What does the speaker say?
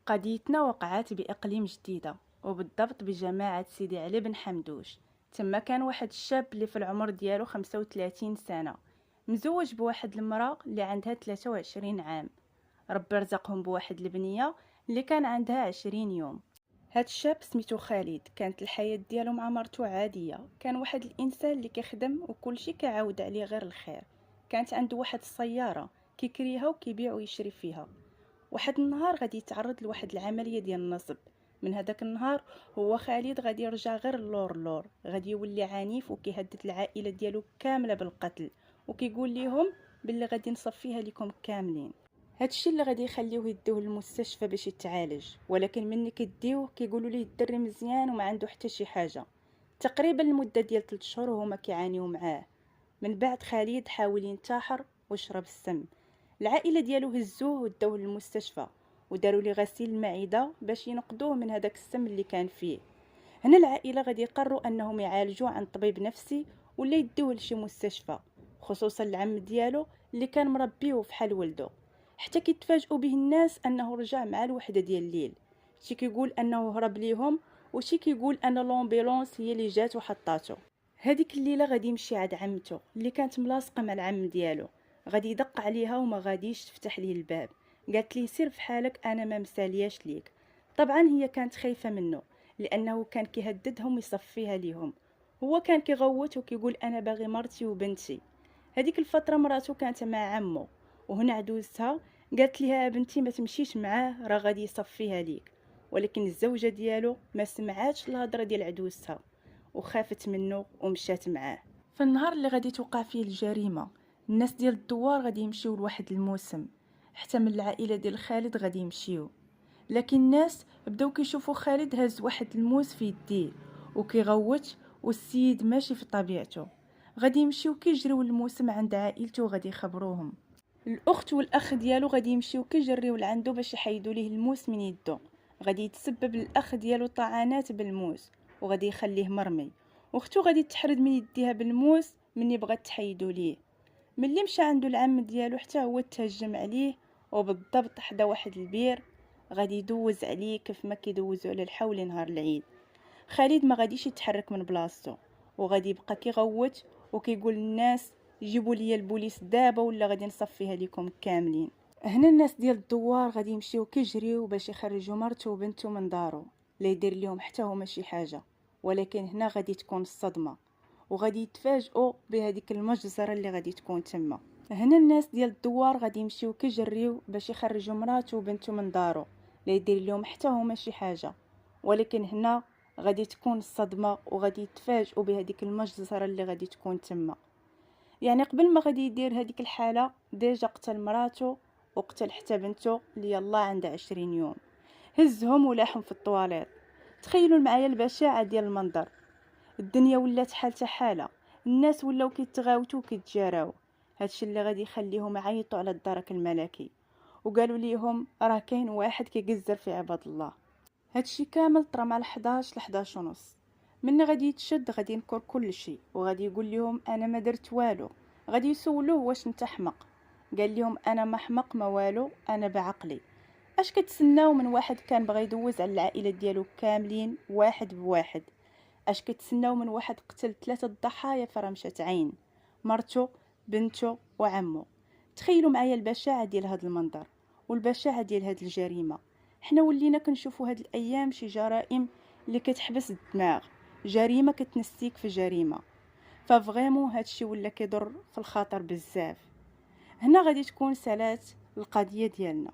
قضيتنا وقعت بإقليم جديدة، وبالضبط بجماعة سيدي علي بن حمدوش. تما كان واحد الشاب اللي في العمر ديالو 35 سنة، مزوج بواحد المرأة اللي عندها 23 عام. ربي رزقهم بواحد البنية اللي كان عندها 20 يوم. هاد الشاب سميتو خالد، كانت الحياة ديالو مع مرتو عادية. كان واحد الانسان اللي كيخدم وكل شيء كيعاود عليه غير الخير. كانت عنده واحد السيارة كيكريها وكيبيع ويشري فيها. واحد النهار غادي يتعرض لواحد العمليه ديال النصب. من هذاك النهار هو خالد غادي يرجع غير اللور غادي يولي عنيف وكيهدد العائله ديالو كامله بالقتل، وكيقول ليهم باللي غادي نصفيها لكم كاملين. هادشي اللي غادي يخليوه يدوه للمستشفى باش يتعالج، ولكن ملي كيديوه كيقولوا ليه الدري مزيان وما عنده حتى شي حاجه. تقريبا المده ديال 3 شهور وهما كيعانيو معاه. من بعد خالد حاول ينتحر وشرب السم. العائله ديالو هزوه وداوه للمستشفى وداروا ليه غسيل المعده باش ينقذوه من هذاك السم اللي كان فيه. هنا العائله غادي يقرروا انهم يعالجوه عند طبيب نفسي ولا يدوه لشي مستشفى، خصوصا العم ديالو اللي كان مربيه فحال ولده. حتى كيتفاجئوا به الناس انه رجع مع الوحده ديال الليل. شي كيقول انه هرب ليهم، وشي كيقول ان لومبيلونس هي اللي جات وحطاتو. هذيك الليله غادي يمشي عند عمته اللي كانت ملاصقه مع العم ديالو. غادي يدق عليها وما غاديش تفتح ليه الباب. قالت لي سير بحالك، انا ما مسالياش ليك. طبعا هي كانت خايفه منه لانه كان كيهددهم ويصفيها ليهم. هو كان كيغوت وكيقول انا باغي مرتي وبنتي. هذيك الفتره مراته كانت مع عمو، وهنا عدوزتها قالت لها بنتي ما تمشيش معاه راه غادي يصفيها ليك. ولكن الزوجه ديالو ما سمعاتش الهضره ديال عدوزتها وخافت منه ومشات معاه. في النهار اللي غادي توقع فيه الجريمه، الناس ديال الدوار غادي يمشيو لواحد الموسم، حتى من العائله ديال خالد غادي يمشيو. لكن الناس بداو كيشوفوا خالد هاز واحد الموس في يديه وكيغوت، والسيد ماشي في طبيعته. غادي يمشيو كيجريو الموسم عند عائلته وغادي يخبروهم. الاخت والاخ ديالو غادي يمشيو كيجريو لعندو باش يحيدوا ليه الموس من يدو. غادي يتسبب الاخ ديالو طعنات بالموس وغادي يخليه مرمي، واختو غادي تحرد من يديها بالموس من بغات تحيدو ليه. ملي مشى عنده العم ديالو حتى هو تهجم عليه، وبالضبط حدا واحد البير غادي يدوز عليه كيف ما كيدوزوا على الحول نهار العيد. خالد ما غاديش يتحرك من بلاصتو، وغادي يبقى كيغوت وكيقول للناس جيبوا لي البوليس دابا ولا غادي نصفيها لكم كاملين. هنا الناس ديال الدوار غادي يمشيو كيجريو باش يخرجوا مرته وبنته من دارو، لا يدير لهم حتى هما شي حاجه. ولكن هنا غادي تكون الصدمه، وغادي يتفاجئوا بهذيك المجزره اللي غادي تكون تما. هنا الناس ديال الدوار غادي يمشيو كيجريو باش يخرجوا مراته وبنته من دارو، لا يدير لهم حتى هما شي حاجه. ولكن هنا غادي تكون الصدمه، وغادي يتفاجئوا بهذيك المجزره اللي غادي تكون تما. يعني قبل ما غادي يدير هذيك الحاله ديجا قتل مراته وقتل حتى بنته اللي يلا عندها 20 يوم. هزهم ولاحهم في الطواليت. تخيلوا معايا البشاعه ديال المنظر. الدنيا ولات حالتها حاله، الناس ولاو كيتغاوتوا وكيتجاراو. هادشي اللي غادي يخليهم يعيطوا على الدرك الملكي، وقالوا ليهم راه كاين واحد كيقزر في عباد الله. هادشي كامل طرا مع 11 ل 11 ونص. من غادي يتشد غادي ينكر كل شيء وغادي يقول لهم انا ما درت والو. غادي يسولوه واش انت حمق؟ قال لهم انا ما حمق ما والو، انا بعقلي. اش كتسناو من واحد كان بغى يدوز على العائله ديالو كاملين واحد بواحد؟ اش كتسناو من واحد قتل 3 ضحايا في رمشة عين، مرته بنته وعمه؟ تخيلوا معايا البشاعه ديال هذا المنظر والبشاعه ديال هذه الجريمه. حنا ولينا كنشوفوا هاد الايام شي جرائم اللي كتحبس الدماغ، جريمه كتنسيك في جريمه. ففغيمون هادشي ولا كيضر في الخاطر بزاف. هنا غادي تكون سالات القضيه ديالنا.